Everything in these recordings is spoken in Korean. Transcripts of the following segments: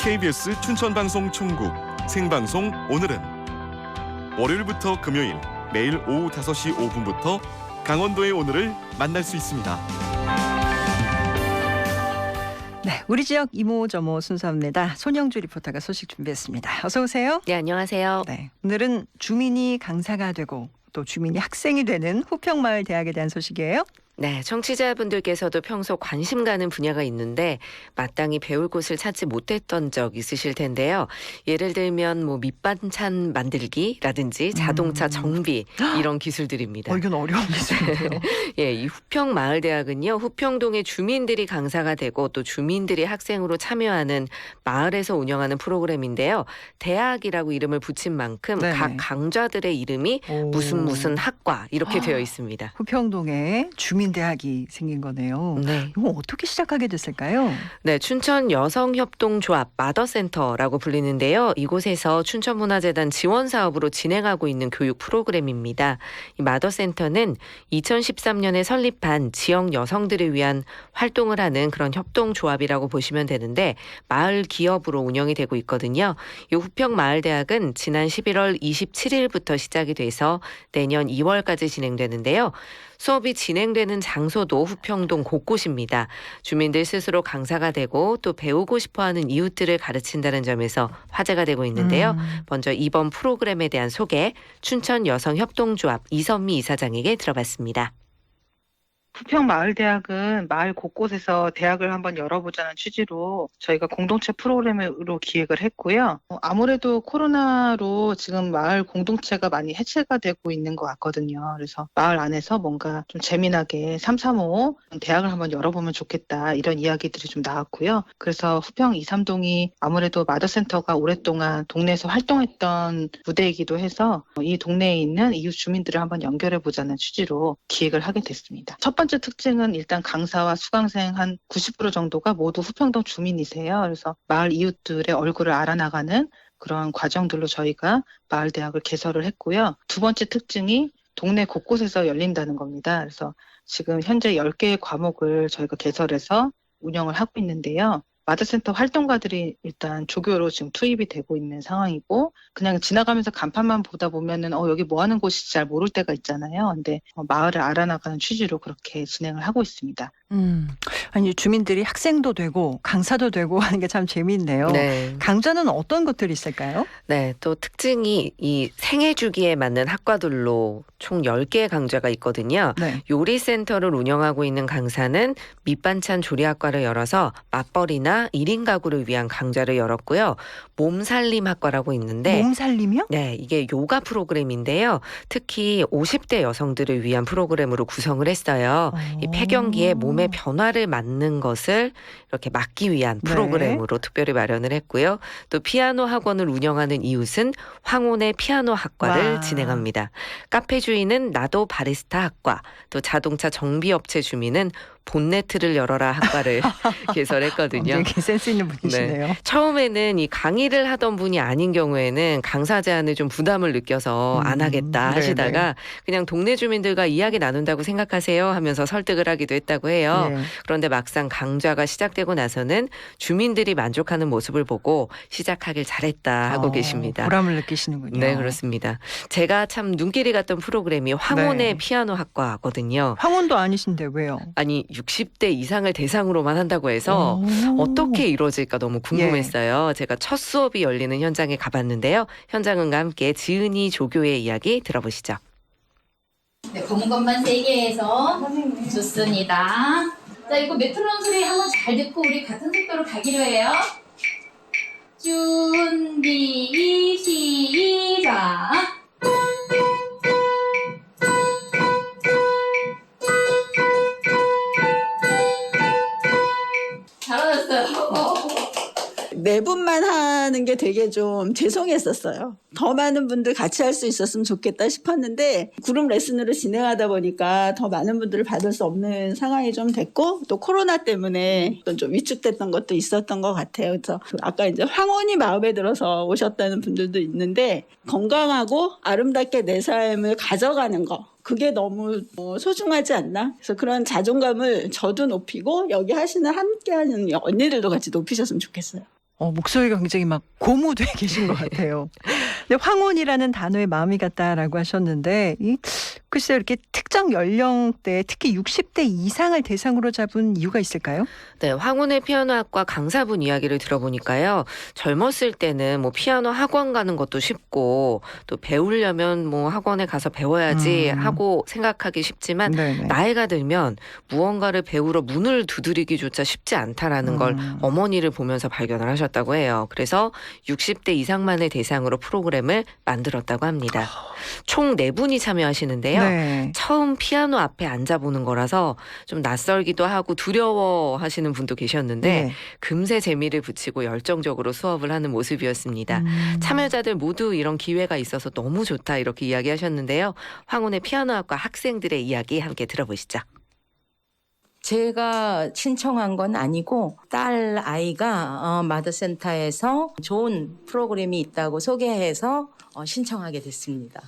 KBS 춘천방송 총국 생방송 오늘은 월요일부터 금요일 매일 오후 5시 5분부터 강원도의 오늘을 만날 수 있습니다. 네, 우리 지역 이모저모 순서입니다. 손영주 리포터가 소식 준비했습니다. 어서 오세요. 네, 안녕하세요. 네, 오늘은 주민이 강사가 되고 또 주민이 학생이 되는 후평마을대학에 대한 소식이에요. 네, 청취자분들께서도 평소 관심 가는 분야가 있는데 마땅히 배울 곳을 찾지 못했던 적 있으실 텐데요. 예를 들면 뭐 밑반찬 만들기라든지 자동차 정비 이런 기술들입니다. 이건 어려운 기술인데요. 예, 이 후평마을대학은요, 후평동의 주민들이 강사가 되고 또 주민들이 학생으로 참여하는 마을에서 운영하는 프로그램인데요. 대학이라고 이름을 붙인 만큼 네네. 각 강좌들의 이름이 무슨 학과 이렇게 되어 있습니다. 후평동에 주민대학이 생긴 거네요. 네. 이거 어떻게 시작하게 됐을까요? 네, 춘천 여성협동조합 마더센터라고 불리는데요. 이곳에서 춘천문화재단 지원 사업으로 진행하고 있는 교육 프로그램입니다. 이 마더센터는 2013년에 설립한 지역 여성들을 위한 활동을 하는 그런 협동조합이라고 보시면 되는데 마을 기업으로 운영이 되고 있거든요. 이 후평마을대학은 지난 11월 27일부터 시작이 돼서 내년 2월까지 진행되는데요. 수업이 진행되는 장소도 후평동 곳곳입니다. 주민들 스스로 강사가 되고 또 배우고 싶어하는 이웃들을 가르친다는 점에서 화제가 되고 있는데요. 먼저 이번 프로그램에 대한 소개, 춘천 여성협동조합 이선미 이사장에게 들어봤습니다. 후평마을대학은 마을 곳곳에서 대학을 한번 열어보자는 취지로 저희가 공동체 프로그램으로 기획을 했고요. 아무래도 코로나로 지금 마을 공동체가 많이 해체가 되고 있는 것 같거든요. 그래서 마을 안에서 뭔가 좀 재미나게 335 대학을 한번 열어보면 좋겠다 이런 이야기들이 좀 나왔고요. 그래서 후평 2, 3동이 아무래도 마더센터가 오랫동안 동네에서 활동했던 무대이기도 해서 이 동네에 있는 이웃 주민들을 한번 연결해보자는 취지로 기획을 하게 됐습니다. 첫 번째 특징은 일단 강사와 수강생 한 90% 정도가 모두 후평동 주민이세요. 그래서 마을 이웃들의 얼굴을 알아나가는 그런 과정들로 저희가 마을대학을 개설을 했고요. 두 번째 특징이 동네 곳곳에서 열린다는 겁니다. 그래서 지금 현재 10개의 과목을 저희가 개설해서 운영을 하고 있는데요. 마더센터 활동가들이 일단 조교로 지금 투입이 되고 있는 상황이고 그냥 지나가면서 간판만 보다 보면은 여기 뭐 하는 곳인지 잘 모를 때가 있잖아요. 근데 마을을 알아나가는 취지로 그렇게 진행을 하고 있습니다. 아니 주민들이 학생도 되고 강사도 되고 하는 게 참 재미있네요. 네. 강좌는 어떤 것들이 있을까요? 네, 또 특징이 이 생애 주기에 맞는 학과들로 총 10개의 강좌가 있거든요. 네. 요리센터를 운영하고 있는 강사는 밑반찬 조리학과를 열어서 맞벌이나 1인 가구를 위한 강좌를 열었고요. 몸살림 학과라고 있는데 몸살림이요? 네, 이게 요가 프로그램인데요. 특히 50대 여성들을 위한 프로그램으로 구성을 했어요. 이 폐경기에 몸의 변화를 맞는 것을 이렇게 막기 위한 네. 프로그램으로 특별히 마련을 했고요. 또 피아노 학원을 운영하는 이웃은 황혼의 피아노 학과를 와. 진행합니다. 카페 주인은 나도 바리스타 학과, 또 자동차 정비업체 주민은 본네트를 열어라 학과를 개설했거든요. 굉장히 센스 있는 분이시네요. 네. 처음에는 이 강의를 하던 분이 아닌 경우에는 강사 제안에 좀 부담을 느껴서 안 하겠다 하시다가 네네. 그냥 동네 주민들과 이야기 나눈다고 생각하세요 하면서 설득을 하기도 했다고 해요. 네. 그런데 막상 강좌가 시작되고 나서는 주민들이 만족하는 모습을 보고 시작하길 잘했다 하고 계십니다. 보람을 느끼시는군요. 네, 그렇습니다. 제가 참 눈길이 갔던 프로그램이 황혼의 네. 피아노 학과거든요. 황혼도 아니신데 왜요? 아니 60대 이상을 대상으로만 한다고 해서 어떻게 이루어질까 너무 궁금했어요. 제가 첫 수업이 열리는 현장에 가봤는데요. 현장은과 함께 지은이 조교의 이야기 들어보시죠. 네, 검은 것만 3개 해서 좋습니다. 자, 이거 메트로놈 소리 한번 잘 듣고 우리 같은 속도로 가기로 해요. 준비 시작. 잘하셨어요. 네 분만 하는 게 되게 좀 죄송했었어요. 더 많은 분들 같이 할 수 있었으면 좋겠다 싶었는데 그룹 레슨으로 진행하다 보니까 더 많은 분들을 받을 수 없는 상황이 좀 됐고 또 코로나 때문에 좀 위축됐던 것도 있었던 것 같아요. 그래서 아까 이제 황혼이 마음에 들어서 오셨다는 분들도 있는데 건강하고 아름답게 내 삶을 가져가는 거 그게 너무 소중하지 않나? 그래서 그런 자존감을 저도 높이고 여기 함께하는 언니들도 같이 높이셨으면 좋겠어요. 목소리가 굉장히 막 고무돼 계신 것 같아요. 근데 황혼이라는 단어에 마음이 갔다라고 하셨는데 글쎄요, 이렇게 특정 연령대 특히 60대 이상을 대상으로 잡은 이유가 있을까요? 네, 황혼의 피아노학과 강사분 이야기를 들어보니까요. 젊었을 때는 뭐 피아노 학원 가는 것도 쉽고 또 배우려면 뭐 학원에 가서 배워야지 하고 생각하기 쉽지만 네네. 나이가 들면 무언가를 배우러 문을 두드리기조차 쉽지 않다라는 걸 어머니를 보면서 발견을 하셨다고 해요. 그래서 60대 이상만을 대상으로 프로그램을 만들었다고 합니다. 총 4분이 참여하시는데요. 네. 처음 피아노 앞에 앉아보는 거라서 좀 낯설기도 하고 두려워하시는 분도 계셨는데 네. 금세 재미를 붙이고 열정적으로 수업을 하는 모습이었습니다. 참여자들 모두 이런 기회가 있어서 너무 좋다 이렇게 이야기하셨는데요. 황혼의 피아노학과 학생들의 이야기 함께 들어보시죠. 제가 신청한 건 아니고 딸 아이가 마더센터에서 좋은 프로그램이 있다고 소개해서 신청하게 됐습니다.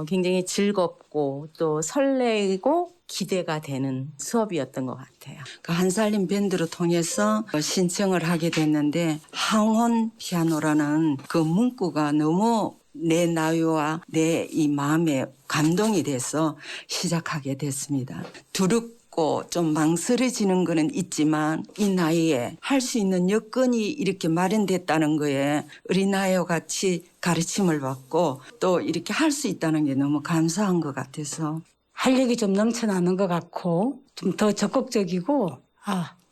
굉장히 즐겁고 또 설레고 기대가 되는 수업이었던 것 같아요. 그 한살림 밴드를 통해서 신청을 하게 됐는데 황혼 피아노라는 그 문구가 너무 내 나이와 내 이 마음에 감동이 돼서 시작하게 됐습니다. 두렵고 좀 망설여지는 거는 있지만 이 나이에 할 수 있는 여건이 이렇게 마련됐다는 거에 어린아이와 같이 가르침을 받고 또 이렇게 할 수 있다는 게 너무 감사한 것 같아서 활력이 좀 넘쳐나는 것 같고 좀 더 적극적이고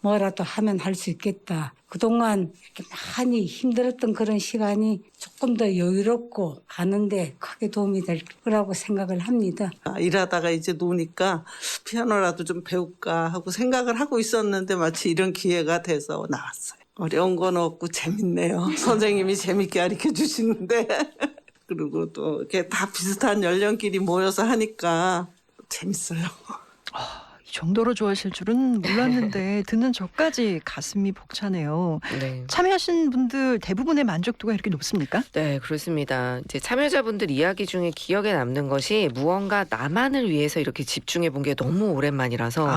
뭐라도 하면 할 수 있겠다. 그동안 이렇게 많이 힘들었던 그런 시간이 조금 더 여유롭고 가는데 크게 도움이 될 거라고 생각을 합니다. 일하다가 이제 노니까 피아노라도 좀 배울까 하고 생각을 하고 있었는데 마치 이런 기회가 돼서 나왔어요. 어려운 건 없고 재밌네요. 선생님이 재밌게 가르쳐 주시는데 그리고 또 이렇게 다 비슷한 연령끼리 모여서 하니까 재밌어요. 이 정도로 좋아하실 줄은 몰랐는데 듣는 저까지 가슴이 벅차네요. 네. 참여하신 분들 대부분의 만족도가 이렇게 높습니까? 네, 그렇습니다. 이제 참여자분들 이야기 중에 기억에 남는 것이 무언가 나만을 위해서 이렇게 집중해 본 게 너무 오랜만이라서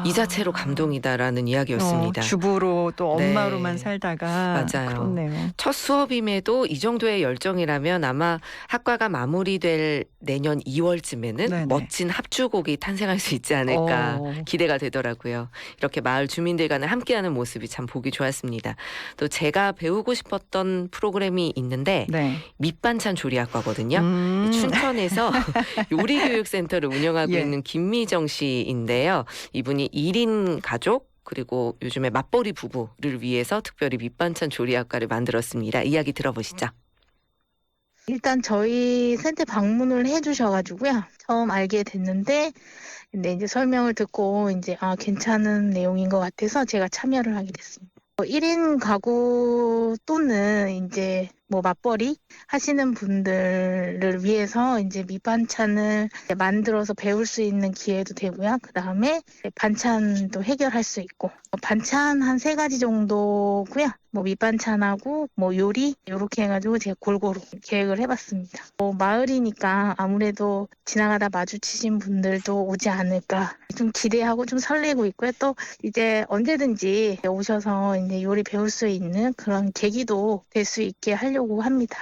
이 자체로 감동이다라는 이야기였습니다. 주부로 또 엄마로만 네. 살다가 맞아요. 그렇네요. 첫 수업임에도 이 정도의 열정이라면 아마 학과가 마무리될 내년 2월쯤에는 네네. 멋진 합주곡이 탄생할 수 있지 않을까 기대가 되더라고요. 이렇게 마을 주민들과는 함께하는 모습이 참 보기 좋았습니다. 또 제가 배우고 싶었던 프로그램이 있는데 네. 밑반찬 조리학과거든요. 춘천에서 요리교육센터를 운영하고 예. 있는 김미정 씨인데요. 이분이 1인 가족 그리고 요즘에 맞벌이 부부를 위해서 특별히 밑반찬 조리학과를 만들었습니다. 이야기 들어보시죠. 일단 저희 센터 방문을 해주셔가지고요. 처음 알게 됐는데, 근데 이제 설명을 듣고 이제 괜찮은 내용인 것 같아서 제가 참여를 하게 됐습니다. 1인 가구 또는 이제 뭐 맞벌이 하시는 분들을 위해서 이제 밑반찬을 만들어서 배울 수 있는 기회도 되고요. 그 다음에 반찬도 해결할 수 있고 반찬 한 3가지 정도고요. 뭐 밑반찬하고 뭐 요리 이렇게 해가지고 제가 골고루 계획을 해봤습니다. 마을이니까 아무래도 지나가다 마주치신 분들도 오지 않을까 좀 기대하고 좀 설레고 있고요. 또 이제 언제든지 오셔서 이제 요리 배울 수 있는 그런 계기도 될 수 있게 하려고 합니다.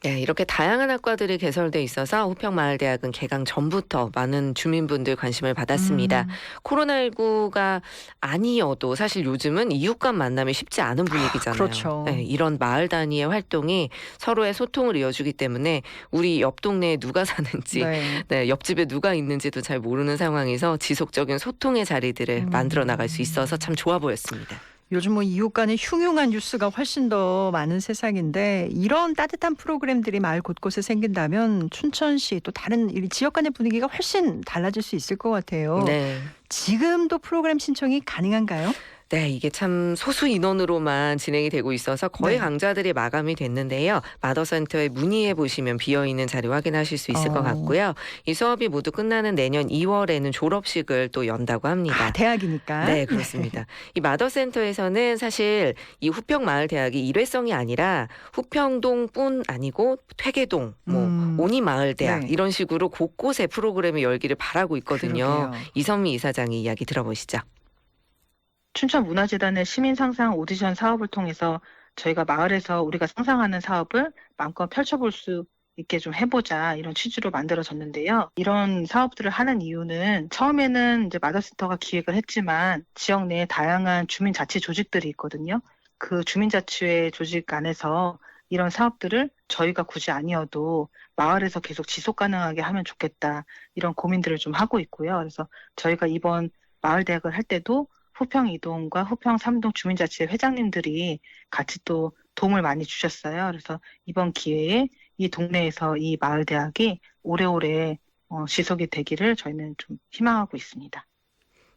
네, 이렇게 다양한 학과들이 개설돼 있어서 후평마을대학은 개강 전부터 많은 주민분들 관심을 받았습니다. 코로나19가 아니어도 사실 요즘은 이웃 간 만남이 쉽지 않은 분위기잖아요. 그렇죠. 네, 이런 마을 단위의 활동이 서로의 소통을 이어주기 때문에 우리 옆 동네에 누가 사는지 네, 옆집에 누가 있는지도 잘 모르는 상황에서 지속적인 소통의 자리들을 만들어 나갈 수 있어서 참 좋아 보였습니다. 요즘 뭐 이웃 간의 흉흉한 뉴스가 훨씬 더 많은 세상인데 이런 따뜻한 프로그램들이 마을 곳곳에 생긴다면 춘천시 또 다른 이 지역 간의 분위기가 훨씬 달라질 수 있을 것 같아요. 네. 지금도 프로그램 신청이 가능한가요? 네, 이게 참 소수 인원으로만 진행이 되고 있어서 거의 네. 강좌들이 마감이 됐는데요. 마더센터에 문의해 보시면 비어있는 자리 확인하실 수 있을 것 같고요. 이 수업이 모두 끝나는 내년 2월에는 졸업식을 또 연다고 합니다. 대학이니까. 네, 그렇습니다. 이 마더센터에서는 사실 이 후평마을대학이 일회성이 아니라 후평동뿐 아니고 퇴계동, 오니마을대학 네. 이런 식으로 곳곳에 프로그램을 열기를 바라고 있거든요. 그러게요. 이선미 이사장의 이야기 들어보시죠. 춘천문화재단의 시민상상 오디션 사업을 통해서 저희가 마을에서 우리가 상상하는 사업을 마음껏 펼쳐볼 수 있게 좀 해보자 이런 취지로 만들어졌는데요. 이런 사업들을 하는 이유는 처음에는 이제 마더센터가 기획을 했지만 지역 내에 다양한 주민자치 조직들이 있거든요. 그 주민자치회 조직 안에서 이런 사업들을 저희가 굳이 아니어도 마을에서 계속 지속 가능하게 하면 좋겠다 이런 고민들을 좀 하고 있고요. 그래서 저희가 이번 마을대학을 할 때도 후평 2동과 후평 3동 주민자치회 회장님들이 같이 또 도움을 많이 주셨어요. 그래서 이번 기회에 이 동네에서 이 마을대학이 오래오래 지속이 되기를 저희는 좀 희망하고 있습니다.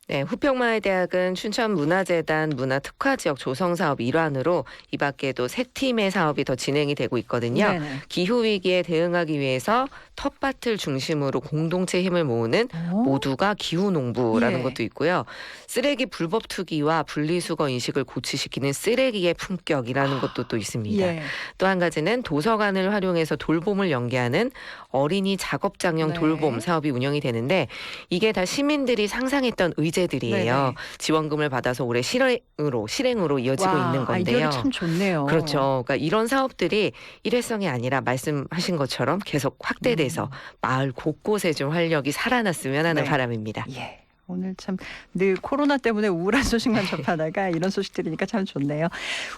네, 후평마을대학은 춘천문화재단 문화특화지역 조성사업 일환으로 이 밖에도 세 팀의 사업이 더 진행이 되고 있거든요. 네네. 기후위기에 대응하기 위해서 텃밭을 중심으로 공동체 힘을 모으는 모두가 기후농부라는 예. 것도 있고요. 쓰레기 불법 투기와 분리수거 인식을 고취시키는 쓰레기의 품격이라는 것도 또 있습니다. 예. 또 한 가지는 도서관을 활용해서 돌봄을 연계하는 어린이 작업장용 네. 돌봄 사업이 운영이 되는데 이게 다 시민들이 상상했던 의제들이에요. 네네. 지원금을 받아서 올해 실행으로 이어지고 와, 있는 건데요. 아이디어가 참 좋네요. 그렇죠. 그러니까 이런 사업들이 일회성이 아니라 말씀하신 것처럼 계속 확대돼서 마을 곳곳에 좀 활력이 살아났으면 하는 네. 바람입니다. 예. 오늘 참 늘 코로나 때문에 우울한 소식만 접하다가 이런 소식 들으니까 참 좋네요.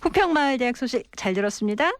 후평마을대학 소식 잘 들었습니다.